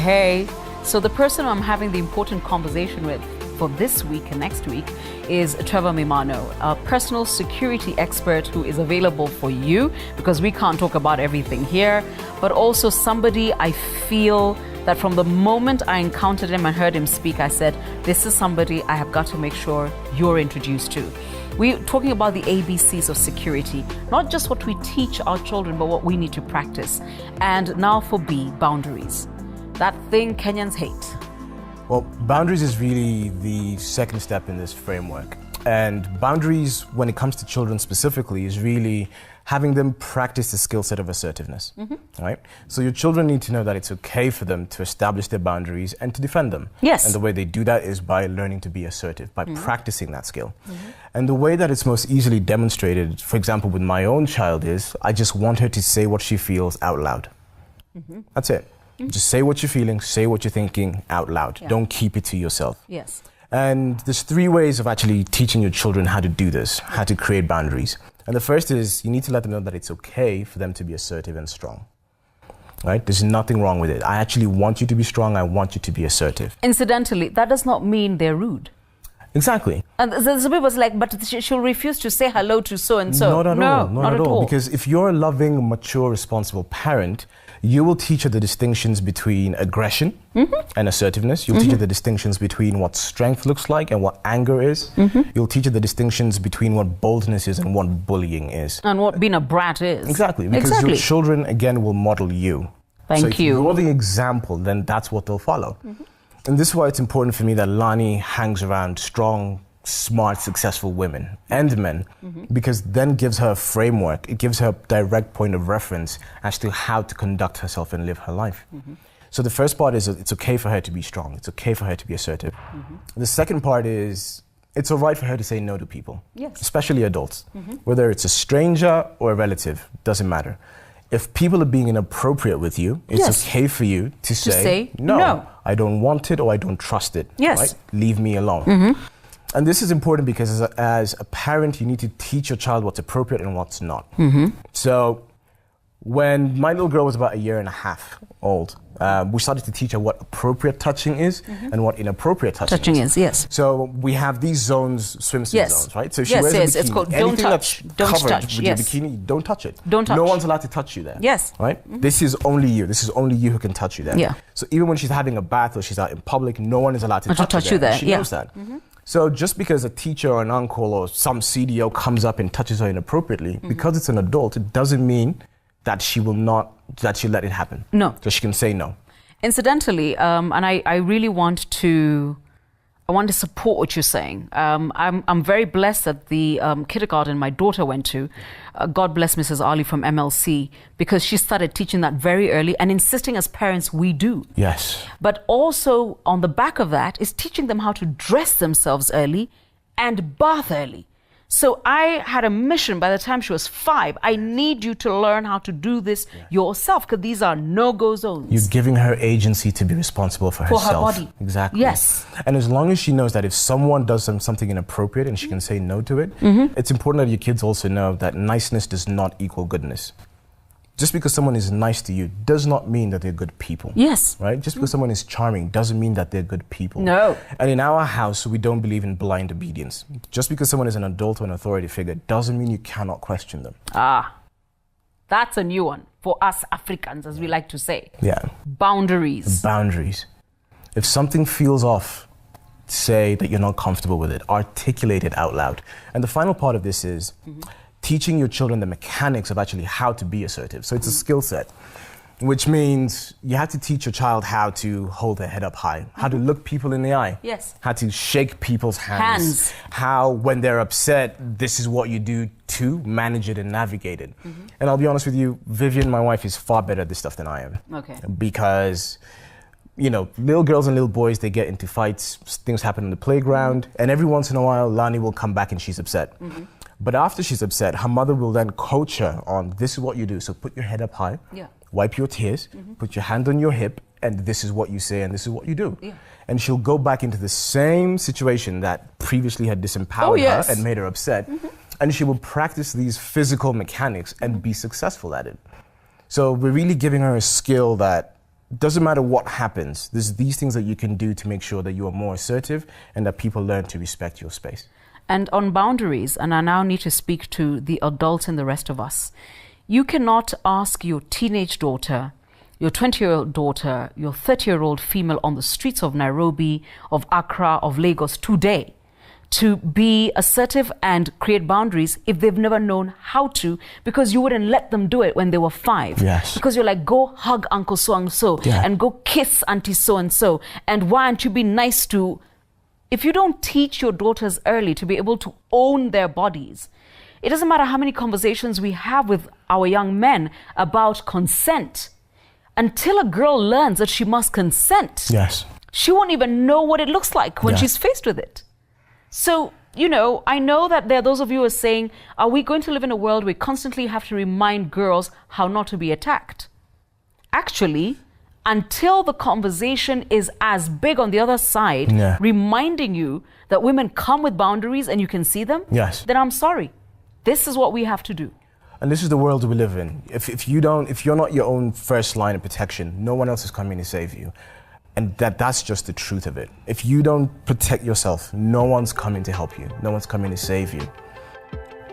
Hey. So the person I'm having the important conversation with for this week and next week is Trevor, a personal security expert who is available for you because we can't talk about everything here, but also somebody I feel that from the moment I encountered him and heard him speak, I said, this is somebody I have got to make sure you're introduced to. We're talking about the ABCs of security, not just what we teach our children, but what we need to practice. And now for B, boundaries. That thing Kenyans hate. Well, boundaries is really the second step in this framework. And boundaries, when it comes to children specifically, is really having them practice the skill set of assertiveness, right? So your children need to know that it's okay for them to establish their boundaries and to defend them. Yes. And the way they do that is by learning to be assertive, by practicing that skill. And the way that it's most easily demonstrated, for example, with my own child is, I just want her to say what she feels out loud. That's it. Just say what you're feeling, say what you're thinking out loud. Yeah. Don't keep it to yourself. Yes. And there's 3 ways of actually teaching your children how to do this, how to create boundaries. And the first is you need to let them know that it's okay for them to be assertive and strong. Right? There's nothing wrong with it. I actually want you to be strong. I want you to be assertive. Incidentally, that does not mean they're rude. Exactly. And the people was like, but she'll refuse to say hello to so-and-so. Not at all. Because if you're a loving, mature, responsible parent, you will teach her the distinctions between aggression and assertiveness. You'll teach her the distinctions between what strength looks like and what anger is. You'll teach her the distinctions between what boldness is and what bullying is. And what being a brat is. Exactly. Because your children, again, will model you. So if you're the example, then that's what they'll follow. And this is why it's important for me that Lani hangs around strong, smart, successful women and men, because then gives her a framework. It gives her a direct point of reference as to how to conduct herself and live her life. So the first part is it's okay for her to be strong. It's okay for her to be assertive. The second part is it's all right for her to say no to people, especially adults. Whether it's a stranger or a relative, doesn't matter. If people are being inappropriate with you, it's okay for you to say no. I don't want it or I don't trust it. Right? Leave me alone. And this is important because as a parent, you need to teach your child what's appropriate and what's not. So when my little girl was about 1.5 years old, we started to teach her what appropriate touching is and what inappropriate touching is. Yes. So we have these zones, swimsuit zones, right? So if she wears a bikini, it's called don't touch. Don't covered touch. with your bikini, don't touch it. Don't touch. No one's allowed to touch you there. Yes. Right? This is only you. This is only you who can touch you there. Yeah. So even when she's having a bath or she's out in public, no one is allowed to touch you there. She knows that. So just because a teacher or an uncle or some CDO comes up and touches her inappropriately, because it's an adult, it doesn't mean that she will not, that she'll let it happen. No. So she can say no. Incidentally, and I really want to support what you're saying. I'm very blessed that the kindergarten my daughter went to, God bless Mrs. Ali from MLC, because she started teaching that very early and insisting as parents we do. Yes. But also on the back of that is teaching them how to dress themselves early and bath early. So I had a mission by the time she was 5. I need you to learn how to do this yourself, because these are no-go zones. You're giving her agency to be responsible for herself. For her body. Exactly. Yes. And as long as she knows that if someone does something inappropriate and she can say no to it, it's important that your kids also know that niceness does not equal goodness. Just because someone is nice to you does not mean that they're good people. Yes. Right? Just because someone is charming doesn't mean that they're good people. No. And in our house, we don't believe in blind obedience. Just because someone is an adult or an authority figure doesn't mean you cannot question them. That's a new one for us Africans, as we like to say. Yeah. Boundaries. Boundaries. If something feels off, say that you're not comfortable with it. Articulate it out loud. And the final part of this is teaching your children the mechanics of actually how to be assertive. So it's a skill set, which means you have to teach your child how to hold their head up high, how to look people in the eye, how to shake people's hands, how when they're upset, this is what you do to manage it and navigate it. And I'll be honest with you, Vivian, my wife, is far better at this stuff than I am. Because you know, little girls and little boys, they get into fights, things happen on the playground, and every once in a while, Lani will come back and she's upset. But after she's upset, her mother will then coach her on, this is what you do. So put your head up high, wipe your tears, put your hand on your hip, and this is what you say and this is what you do. And she'll go back into the same situation that previously had disempowered her and made her upset. And she will practice these physical mechanics and be successful at it. So we're really giving her a skill that doesn't matter what happens, there's these things that you can do to make sure that you are more assertive and that people learn to respect your space. And on boundaries, and I now need to speak to the adults and the rest of us, you cannot ask your teenage daughter, your 20-year-old daughter, your 30-year-old female on the streets of Nairobi, of Accra, of Lagos today to be assertive and create boundaries if they've never known how to, because you wouldn't let them do it when they were 5. Yes. Because you're like, go hug Uncle so-and-so and go kiss Auntie so-and-so. And why aren't you being nice to... If you don't teach your daughters early to be able to own their bodies, it doesn't matter how many conversations we have with our young men about consent. Until a girl learns that she must consent, she won't even know what it looks like when she's faced with it. So, you know, I know that there are those of you who are saying, are we going to live in a world where we constantly have to remind girls how not to be attacked? Actually, until the conversation is as big on the other side, reminding you that women come with boundaries and you can see them, then I'm sorry. This is what we have to do. And this is the world we live in. If you're not your own first line of protection, no one else is coming to save you. And that's just the truth of it. If you don't protect yourself, no one's coming to help you. No one's coming to save you.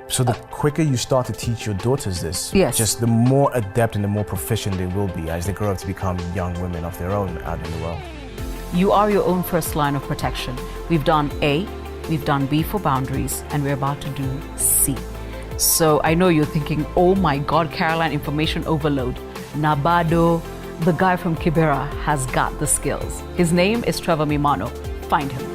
So the quicker you start to teach your daughters this, just the more adept and the more proficient they will be as they grow up to become young women of their own out in the world. You are your own first line of protection. We've done A, we've done B for boundaries, and we're about to do C. So I know you're thinking, oh my God, Caroline, information overload. Nabado, the guy from Kibera, has got the skills. His name is Trevor Mimano. Find him.